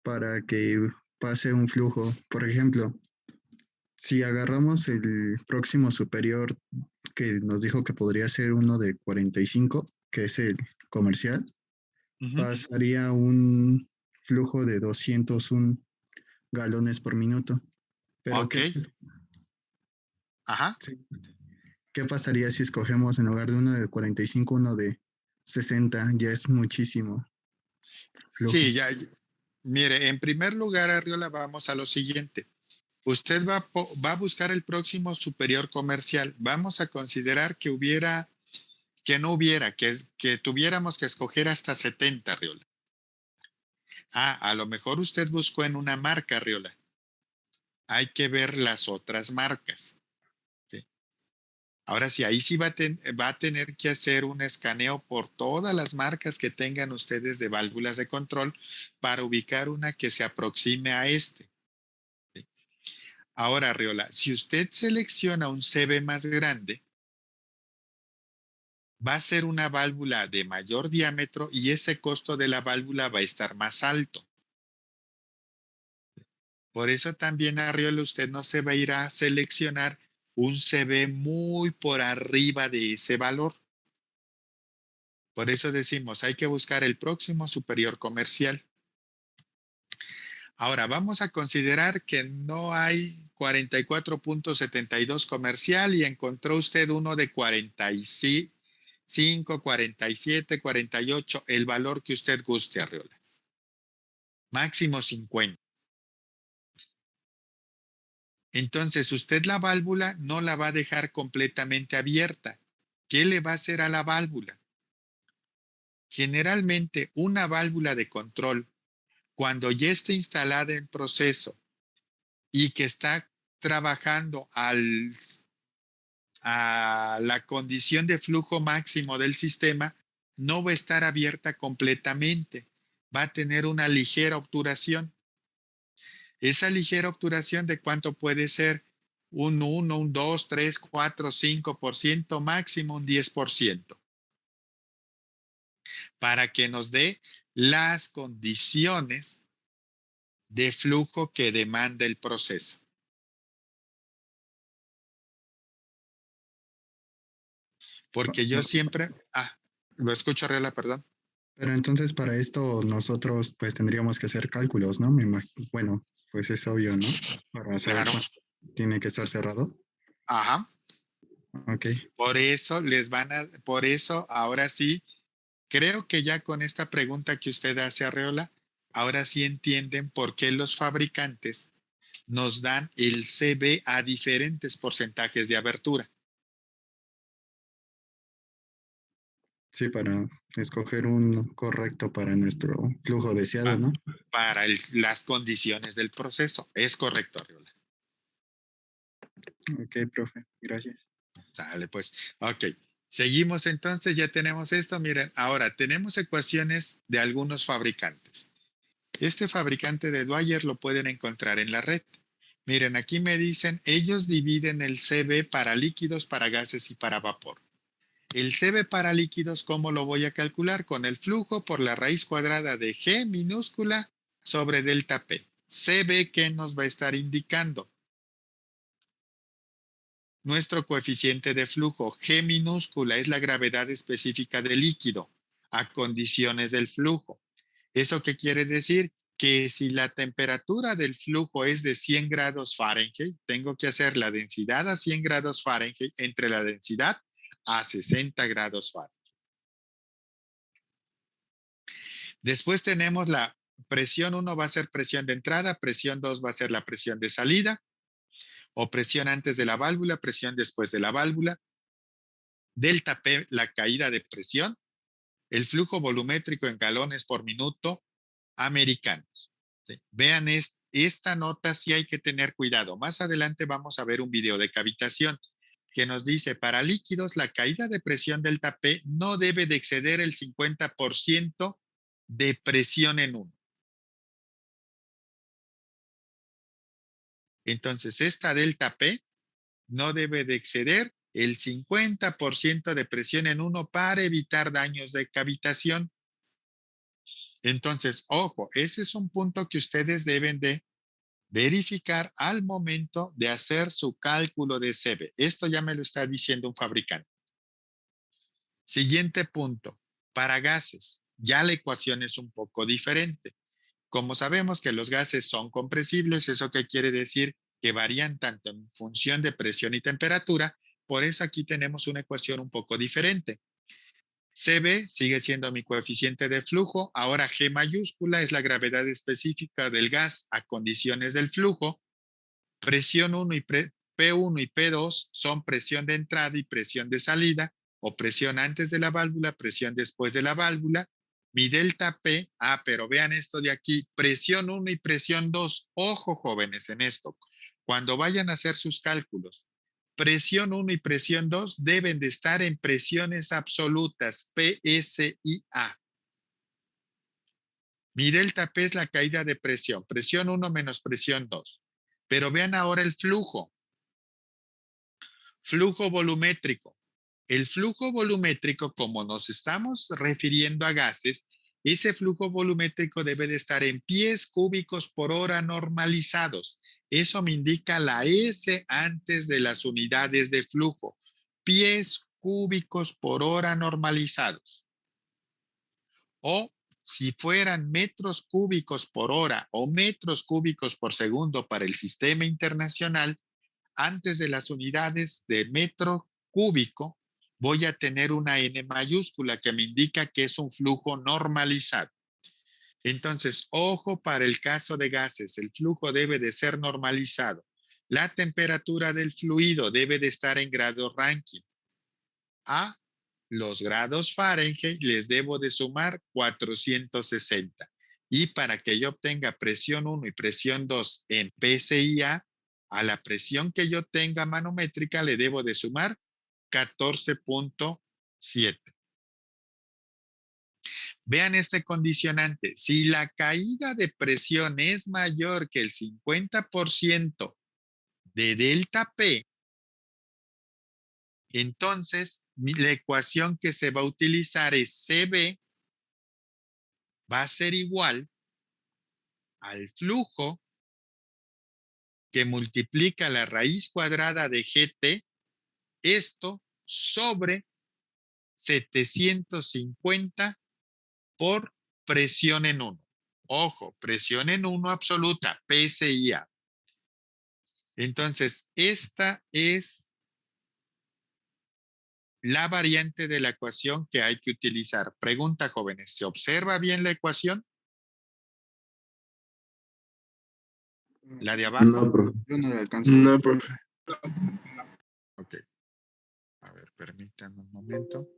para que pase un flujo? Por ejemplo, si agarramos el próximo superior que nos dijo que podría ser uno de 45, que es el comercial, Ujú. pasaría un flujo de 201 galones por minuto. Pero Ok, ajá. sí, ¿qué pasaría si escogemos en lugar de uno de 45, uno de 60? Ya es muchísimo flujo. Sí, ya. Mire, en primer lugar, Arriola, vamos a lo siguiente. Usted va a buscar el próximo superior comercial. Vamos a considerar que no hubiera, que tuviéramos que escoger hasta 70, Arriola. Ah, a lo mejor usted buscó en una marca, Arriola. Hay que ver las otras marcas. ¿Sí? Ahora sí, ahí sí va a tener que hacer un escaneo por todas las marcas que tengan ustedes de válvulas de control para ubicar una que se aproxime a este. ¿Sí? Ahora, Riola, si usted selecciona un CB más grande, va a ser una válvula de mayor diámetro y ese costo de la válvula va a estar más alto. Por eso también, Arriola, usted no se va a ir a seleccionar un CB muy por arriba de ese valor. Por eso decimos, hay que buscar el próximo superior comercial. Ahora, vamos a considerar que no hay 44.72 comercial y encontró usted uno de 45, 47, 48, el valor que usted guste, Arriola. Máximo 50. Entonces, usted la válvula no la va a dejar completamente abierta. ¿Qué le va a hacer a la válvula? Generalmente, una válvula de control, cuando ya está instalada en proceso y que está trabajando a la condición de flujo máximo del sistema, no va a estar abierta completamente. Va a tener una ligera obturación. Esa ligera obturación de cuánto puede ser un 1, un 2, 3, 4, 5%, máximo un 10%, para que nos dé las condiciones de flujo que demanda el proceso. Porque yo siempre, lo escucho, Arreola, perdón. Pero entonces para esto nosotros pues tendríamos que hacer cálculos, ¿no? Me imagino. Bueno, pues es obvio, ¿no? Para saber Claro. cuánto tiene que estar cerrado. Ajá. Ok. Por eso ahora sí, creo que ya con esta pregunta que usted hace, Arreola, ahora sí entienden por qué los fabricantes nos dan el CB a diferentes porcentajes de abertura. Sí, para escoger un correcto para nuestro flujo deseado, ¿no? Para las condiciones del proceso. Es correcto, Arriola. Ok, profe, gracias. Sale, pues. Ok. Seguimos entonces, ya tenemos esto. Miren, ahora tenemos ecuaciones de algunos fabricantes. Este fabricante de Dwyer lo pueden encontrar en la red. Miren, aquí me dicen, ellos dividen el CB para líquidos, para gases y para vapor. El CB para líquidos, ¿cómo lo voy a calcular? Con el flujo por la raíz cuadrada de G minúscula sobre delta P. CB, ¿qué nos va a estar indicando? Nuestro coeficiente de flujo, G minúscula, es la gravedad específica del líquido a condiciones del flujo. ¿Eso qué quiere decir? Que si la temperatura del flujo es de 100 grados Fahrenheit, tengo que hacer la densidad a 100 grados Fahrenheit entre la densidad a 60 grados Fahrenheit. Después tenemos la presión 1 va a ser presión de entrada, presión 2 va a ser la presión de salida, o presión antes de la válvula, presión después de la válvula. Delta P, la caída de presión, el flujo volumétrico en galones por minuto americanos. ¿Sí? Vean esta nota, sí hay que tener cuidado. Más adelante vamos a ver un video de cavitación que nos dice, para líquidos, la caída de presión delta P no debe de exceder el 50% de presión en 1. Entonces, esta delta P no debe de exceder el 50% de presión en 1 para evitar daños de cavitación. Entonces, ojo, ese es un punto que ustedes deben de verificar al momento de hacer su cálculo de CB. Esto ya me lo está diciendo un fabricante. Siguiente punto. Para gases, ya la ecuación es un poco diferente. Como sabemos que los gases son compresibles, ¿eso qué quiere decir? Que varían tanto en función de presión y temperatura. Por eso aquí tenemos una ecuación un poco diferente. CB sigue siendo mi coeficiente de flujo. Ahora G mayúscula es la gravedad específica del gas a condiciones del flujo. Presión 1 y P1 y P2 son presión de entrada y presión de salida, o presión antes de la válvula, presión después de la válvula. Mi delta P, pero vean esto de aquí, presión 1 y presión 2. Ojo, jóvenes, en esto. Cuando vayan a hacer sus cálculos, presión 1 y presión 2 deben de estar en presiones absolutas, P, S y A. Mi delta P es la caída de presión 1 menos presión 2. Pero vean ahora el flujo. Flujo volumétrico. El flujo volumétrico, como nos estamos refiriendo a gases, ese flujo volumétrico debe de estar en pies cúbicos por hora normalizados. Eso me indica la S antes de las unidades de flujo. Pies cúbicos por hora normalizados. O si fueran metros cúbicos por hora o metros cúbicos por segundo para el sistema internacional, antes de las unidades de metro cúbico, voy a tener una N mayúscula que me indica que es un flujo normalizado. Entonces, ojo para el caso de gases, el flujo debe de ser normalizado. La temperatura del fluido debe de estar en grado Rankine. A los grados Fahrenheit les debo de sumar 460. Y para que yo obtenga presión 1 y presión 2 en PSI a la presión que yo tenga manométrica le debo de sumar 14.7. Vean este condicionante. Si la caída de presión es mayor que el 50% de delta P, entonces la ecuación que se va a utilizar es CB va a ser igual al flujo que multiplica la raíz cuadrada de GT, esto sobre 750 por presión en 1. Ojo, presión en 1 absoluta, PSI-A. Entonces, esta es la variante de la ecuación que hay que utilizar. Pregunta, jóvenes, ¿se observa bien la ecuación? ¿La de abajo? No, profe. Yo no le alcanzo. No, profe. Ok. A ver, permítanme un momento.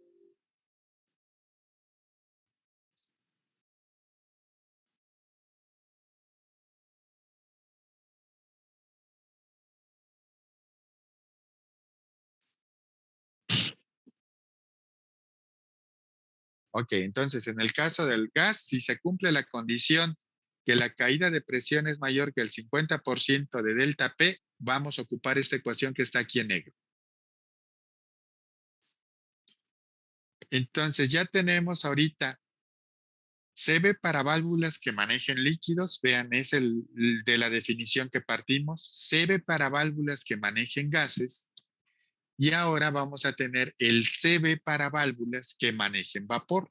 Ok, entonces en el caso del gas, si se cumple la condición que la caída de presión es mayor que el 50% de delta P, vamos a ocupar esta ecuación que está aquí en negro. Entonces ya tenemos ahorita CB para válvulas que manejen líquidos, vean, es el de la definición que partimos, CB para válvulas que manejen gases, y ahora vamos a tener el CB para válvulas que manejen vapor.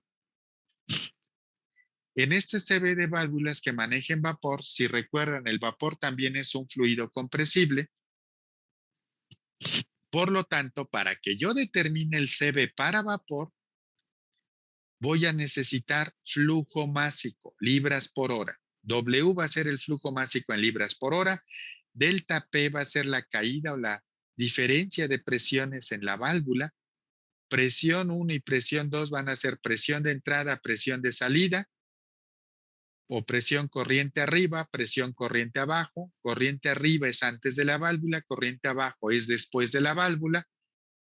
En este CB de válvulas que manejen vapor, si recuerdan, el vapor también es un fluido compresible. Por lo tanto, para que yo determine el CB para vapor, voy a necesitar flujo másico, libras por hora. W va a ser el flujo másico en libras por hora. Delta P va a ser la caída o la diferencia de presiones en la válvula. presión 1 y presión 2 van a ser presión de entrada, presión de salida, o presión corriente arriba, presión corriente abajo. Corriente arriba es antes de la válvula, corriente abajo es después de la válvula.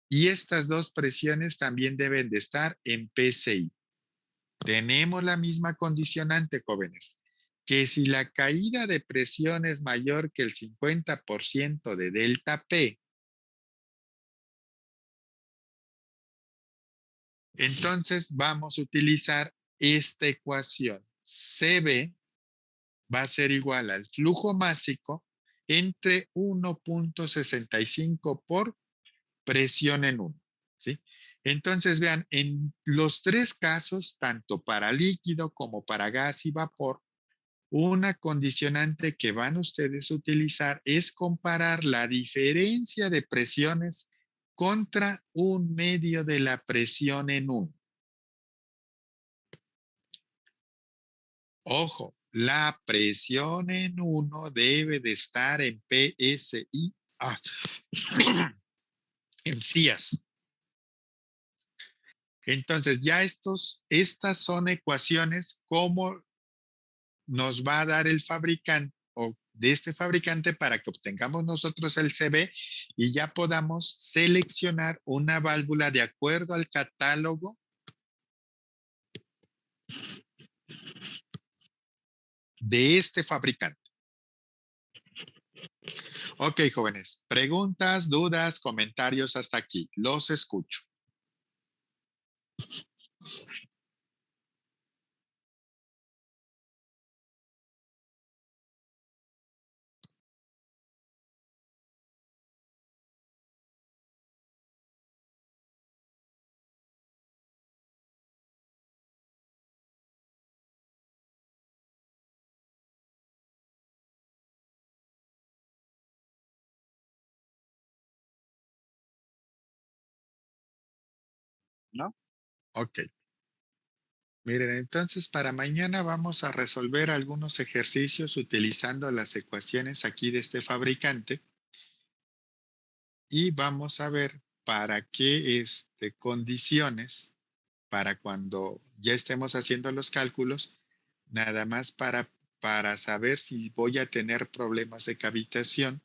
Y estas dos presiones también deben de estar en PSI. Tenemos la misma condicionante, jóvenes, que si la caída de presión es mayor que el 50% de delta P, entonces vamos a utilizar esta ecuación. CB va a ser igual al flujo másico entre 1.65 por presión en 1. ¿Sí? Entonces, vean, en los tres casos, tanto para líquido como para gas y vapor, una condicionante que van ustedes a utilizar es comparar la diferencia de presiones contra un medio de la presión en 1. Ojo, la presión en 1 debe de estar en PSI, en CIAS. Entonces, ya estas son ecuaciones como nos va a dar el fabricante o de este fabricante para que obtengamos nosotros el CB y ya podamos seleccionar una válvula de acuerdo al catálogo de este fabricante. Ok, jóvenes. Preguntas, dudas, comentarios hasta aquí. Los escucho. ¿No? Ok. Miren, entonces para mañana vamos a resolver algunos ejercicios utilizando las ecuaciones aquí de este fabricante y vamos a ver para qué condiciones, para cuando ya estemos haciendo los cálculos, nada más para saber si voy a tener problemas de cavitación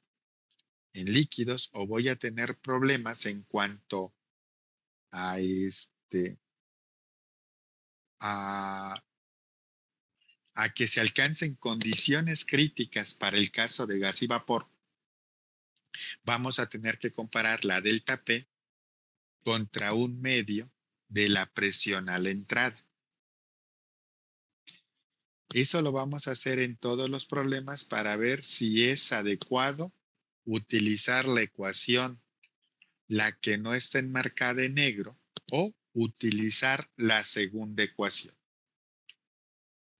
en líquidos o voy a tener problemas en cuanto a a que se alcancen condiciones críticas para el caso de gas y vapor. Vamos a tener que comparar la delta P contra un medio de la presión a la entrada. Eso lo vamos a hacer en todos los problemas para ver si es adecuado utilizar la ecuación, la que no está enmarcada en negro, o utilizar la segunda ecuación.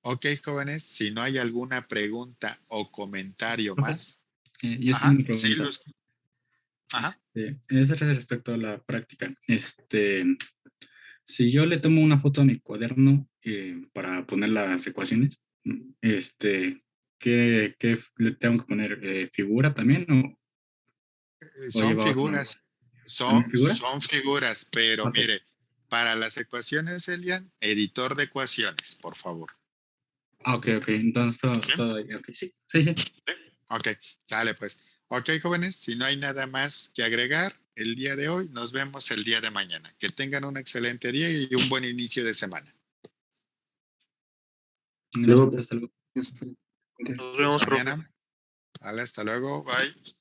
Ok, jóvenes, si no hay alguna pregunta o comentario más. Yo Ajá, tengo una sí, pregunta. Ajá. Es respecto a la práctica. Si yo le tomo una foto a mi cuaderno para poner las ecuaciones, ¿qué le tengo que poner? ¿Figura también o Son lleva otro nombre? figuras, ¿También figura? son figuras, pero Ok. mire, para las ecuaciones, Elian, editor de ecuaciones, por favor. Ok. Entonces todo ahí. Ok, sí. Ok, dale pues. Ok, jóvenes, si no hay nada más que agregar el día de hoy, nos vemos el día de mañana. Que tengan un excelente día y un buen inicio de semana. Gracias, hasta luego. Eso fue. Nos vemos, Hasta profe. mañana. Vale, hasta luego. Bye.